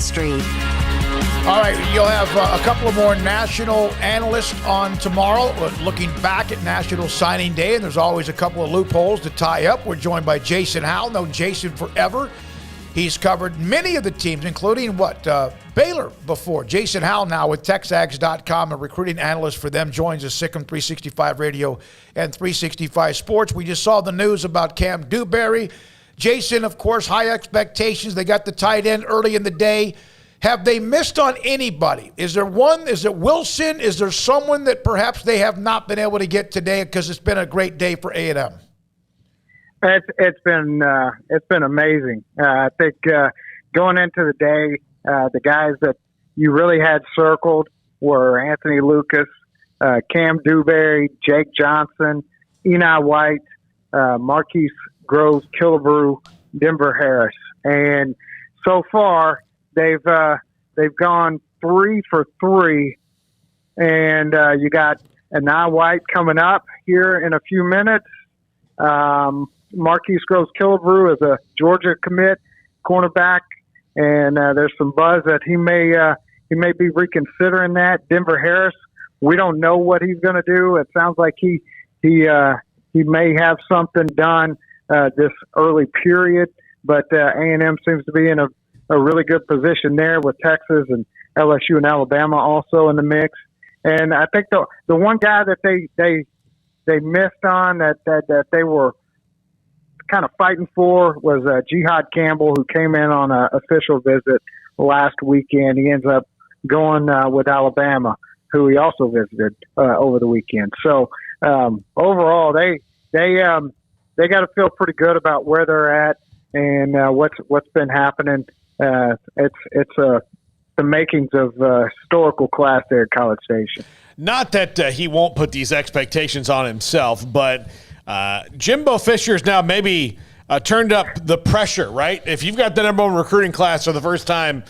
Street. All right, you'll have a couple of more national analysts on tomorrow, looking back at National Signing Day, and there's always a couple of loopholes to tie up. We're joined by Jason Howell, known Jason forever. He's covered many of the teams, including Baylor before. Jason Howell now with TexAgs.com, a recruiting analyst for them, joins us, Sikkim 365 Radio and 365 Sports. We just saw the news about Cam Dewberry. Jason, of course, high expectations. They got the tight end early in the day. Have they missed on anybody? Is there one? Is it Wilson? Is there someone that perhaps they have not been able to get today because it's been a great day for A&M? It's been amazing. I think going into the day, the guys that you really had circled were Anthony Lucas, Cam Dewberry, Jake Johnson, Eni White, Marquis Grove, Killebrew, Denver Harris, and so far they've gone 3 for 3, and you got Eni White coming up here in a few minutes. Marquis Groves Killebrew is a Georgia commit cornerback, and there's some buzz that he may be reconsidering that. Denver Harris, we don't know what he's going to do. It sounds like he may have something done this early period, but A&M seems to be in a really good position there with Texas and LSU and Alabama also in the mix. And I think the one guy that they missed on that they were kind of fighting for was Jihad Campbell, who came in on an official visit last weekend. He ends up going with Alabama, who he also visited over the weekend. So overall, they got to feel pretty good about where they're at and what's been happening. It's the makings of historical class there at College Station. Not that he won't put these expectations on himself, but Jimbo Fisher's now maybe turned up the pressure, right? If you've got the number one recruiting class for the first time,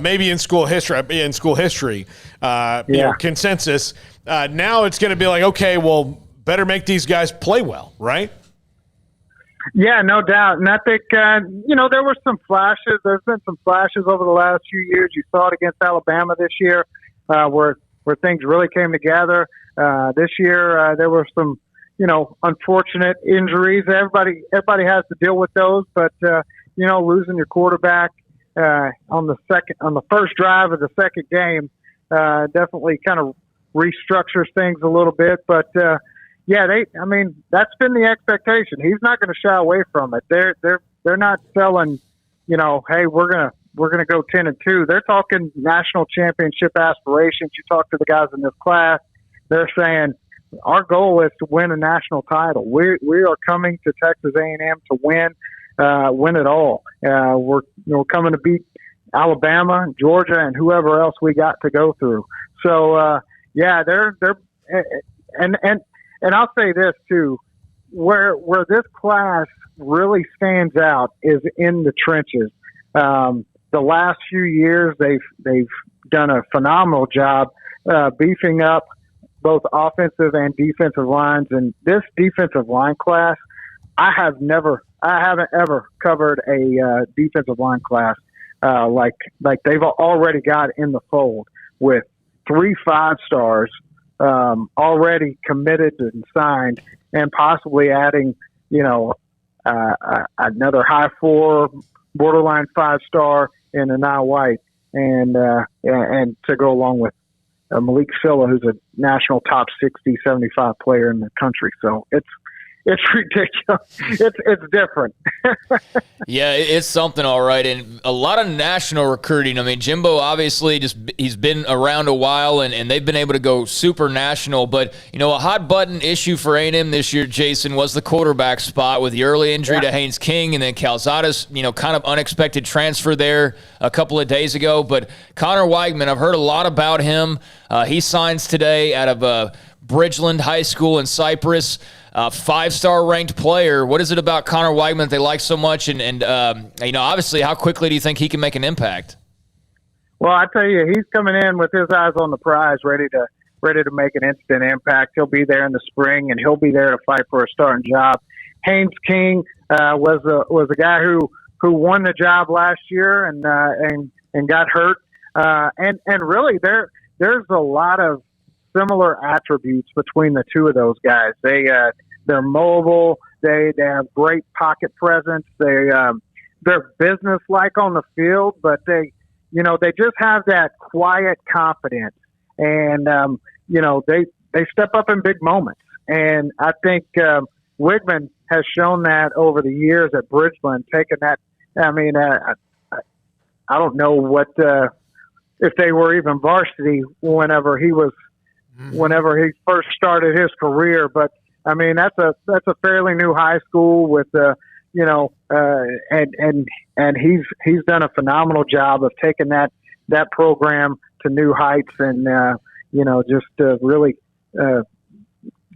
maybe in school history, consensus, now it's going to be like, okay, well, better make these guys play well, right? Yeah, no doubt. And I think, there were some flashes. There's been some flashes over the last few years. You saw it against Alabama this year where things really came together. This year there were some, unfortunate injuries. Everybody has to deal with those. But, losing your quarterback on the first drive of the second game definitely kind of restructures things a little bit. But, that's been the expectation. He's not going to shy away from it. They're not selling, hey, we're gonna go 10-2. They're talking national championship aspirations. You talk to the guys in this class, they're saying our goal is to win a national title. We are coming to Texas A&M to win it all. We're coming to beat Alabama, Georgia, and whoever else we got to go through. So they're and I'll say this too, where this class really stands out is in the trenches. The last few years, they've done a phenomenal job beefing up both offensive and defensive lines. And this defensive line class, I haven't ever covered a defensive line class like they've already got in the fold with 3 5-stars. Already committed and signed, and possibly adding, another high 4, borderline 5-star in Eni White, and to go along with Malik Silla, who's a national top 60, 75 player in the country. So it's ridiculous. It's different. Yeah, it's something, all right. And a lot of national recruiting. I mean, Jimbo obviously he's been around a while, and they've been able to go super national. But, a hot button issue for A&M this year, Jason, was the quarterback spot with the early injury to Haynes King, and then Calzada's, kind of unexpected transfer there a couple of days ago. But Connor Weigman, I've heard a lot about him. He signs today out of Bridgeland High School in Cyprus. 5-star ranked player. What is it about Connor Weigman that they like so much? And obviously, how quickly do you think he can make an impact? Well, I tell you, he's coming in with his eyes on the prize, ready to make an instant impact. He'll be there in the spring, and he'll be there to fight for a starting job. Haynes King was a guy who won the job last year, and and got hurt. And really, there's a lot of similar attributes between the two of those guys. They're mobile. They have great pocket presence. They're business-like on the field, but they just have that quiet confidence, and they step up in big moments. And I think Weigman has shown that over the years at Bridgeland, taking that. I mean, I don't know what if they were even varsity whenever he first started his career, but I mean that's a fairly new high school with and he's done a phenomenal job of taking that program to new heights, and really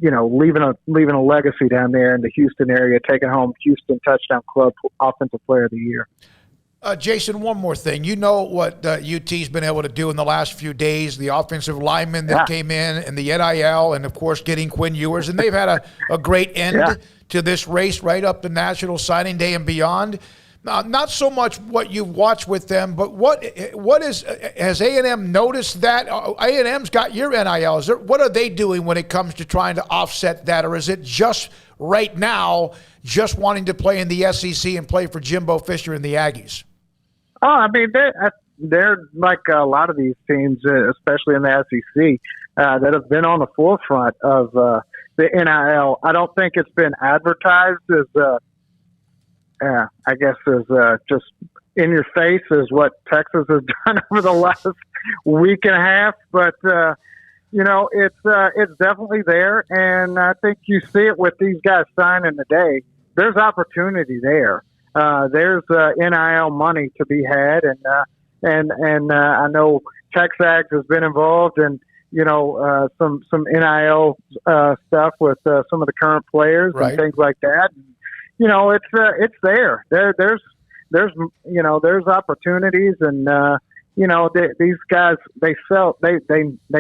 leaving a legacy down there in the Houston area, taking home Houston Touchdown Club Offensive Player of the Year. Jason, one more thing. You know what UT's been able to do in the last few days, the offensive linemen that came in and the NIL, and, of course, getting Quinn Ewers. And they've had a great end to this race right up to National Signing Day and beyond. Not so much what you've watched with them, but has A&M noticed that? A&M's got your NIL. What are they doing when it comes to trying to offset that? Or is it just right now just wanting to play in the SEC and play for Jimbo Fisher and the Aggies? Oh, I mean, they're like a lot of these teams, especially in the SEC, that have been on the forefront of the NIL. I don't think it's been advertised as, I guess, as just in your face as what Texas has done over the last week and a half. But, it's definitely there. And I think you see it with these guys signing today. There's opportunity there. There's NIL money to be had, and I know Texas has been involved in some NIL stuff with some of the current players and things like that. And, it's there. There's opportunities, and these guys they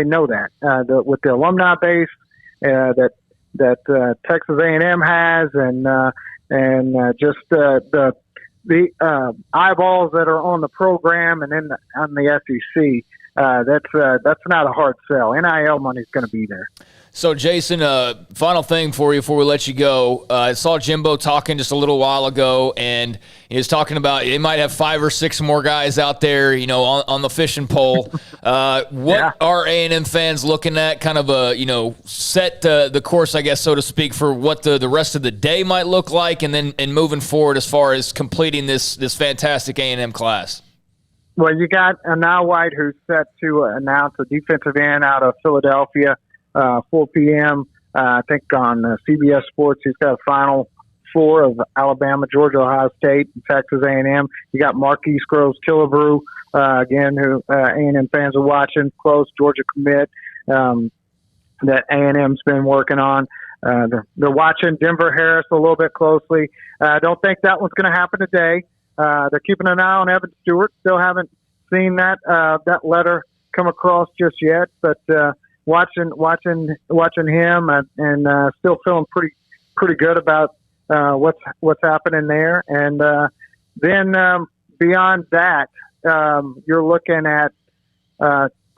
know that with the alumni base that Texas A&M has, and just the eyeballs that are on the program and on the SEC. That's not a hard sell. NIL money is going to be there. So, Jason, final thing for you before we let you go. I saw Jimbo talking just a little while ago, and he was talking about they might have 5 or 6 more guys out there, on the fishing pole. What are A&M fans looking at? Kind of set the course, I guess, so to speak, for what the rest of the day might look like, and then moving forward as far as completing this fantastic A&M class. Well, you got Anil White, who's set to announce a defensive end out of Philadelphia. 4 p.m. I think on CBS Sports. He's got a Final Four of Alabama, Georgia, Ohio State, and Texas A&M. You got Marquis Grove, Killebrew, again, who A&M fans are watching close. Georgia commit that A&M's been working on. They're watching Denver Harris a little bit closely. I don't think that one's going to happen today. They're keeping an eye on Evan Stewart. Still haven't seen that letter come across just yet, but watching him and still feeling pretty good about what's happening there. And then beyond that, you're looking at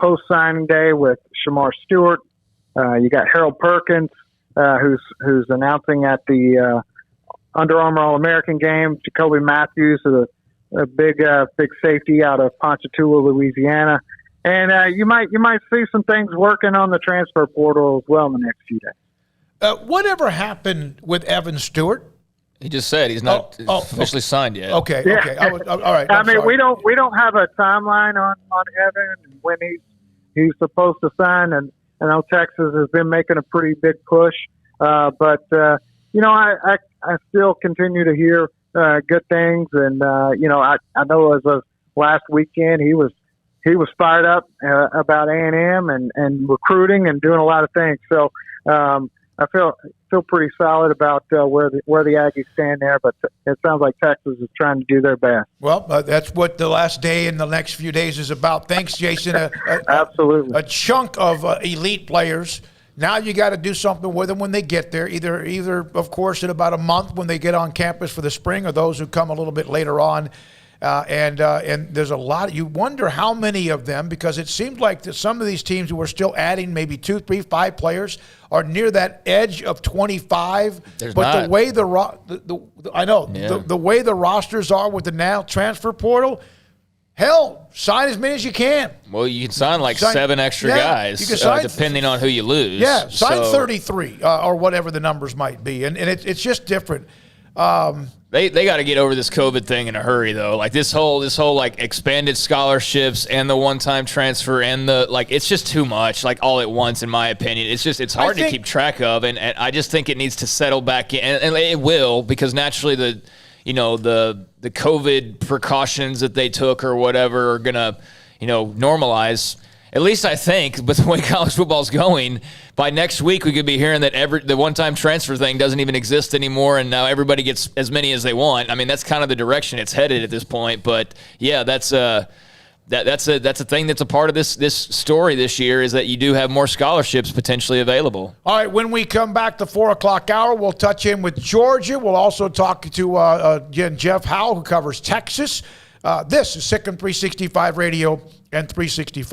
post signing day with Shamar Stewart. You got Harold Perkins, who's announcing at the Under Armour All-American game. Jacoby Matthews, a big safety out of Ponchatoula, Louisiana. And you might see some things working on the transfer portal as well in the next few days. Whatever happened with Evan Stewart? He just said he's not officially signed yet. Okay. Yeah. Okay. All right. I mean, we don't have a timeline on Evan and when he's supposed to sign, and I know Texas has been making a pretty big push, but I still continue to hear good things, and I know as of last weekend he was fired up about A&M and recruiting and doing a lot of things. So I feel pretty solid about where the Aggies stand there, but it sounds like Texas is trying to do their best. Well, that's what the last day and the next few days is about. Thanks, Jason. Absolutely. A chunk of elite players. Now you got to do something with them when they get there, either of course, in about a month when they get on campus for the spring, or those who come a little bit later on. And there's a lot. You wonder how many of them, because it seems like that some of these teams who are still adding maybe 2, 3, 5 players are near that edge of 25. There's but not. the way the way the rosters are with the now transfer portal, hell, sign as many as you can. Well, you can sign like 7 extra guys, you can sign, depending on who you lose. Yeah, sign 33 or whatever the numbers might be, and it's just different. They got to get over this COVID thing in a hurry, though. Like this whole like expanded scholarships and the one-time transfer and the it's just too much, like all at once, in my opinion. It's hard to keep track of, and I just think it needs to settle back in, and it will, because naturally the COVID precautions that they took or whatever are gonna normalize. At least I think, but the way college football's going, by next week we could be hearing that the one-time transfer thing doesn't even exist anymore, and now everybody gets as many as they want. I mean, that's kind of the direction it's headed at this point. But yeah, that's a thing that's a part of this story this year, is that you do have more scholarships potentially available. All right, when we come back the 4 o'clock hour, we'll touch in with Georgia. We'll also talk to Jeff Howell, who covers Texas. This is Sikkim 365 Radio and 365.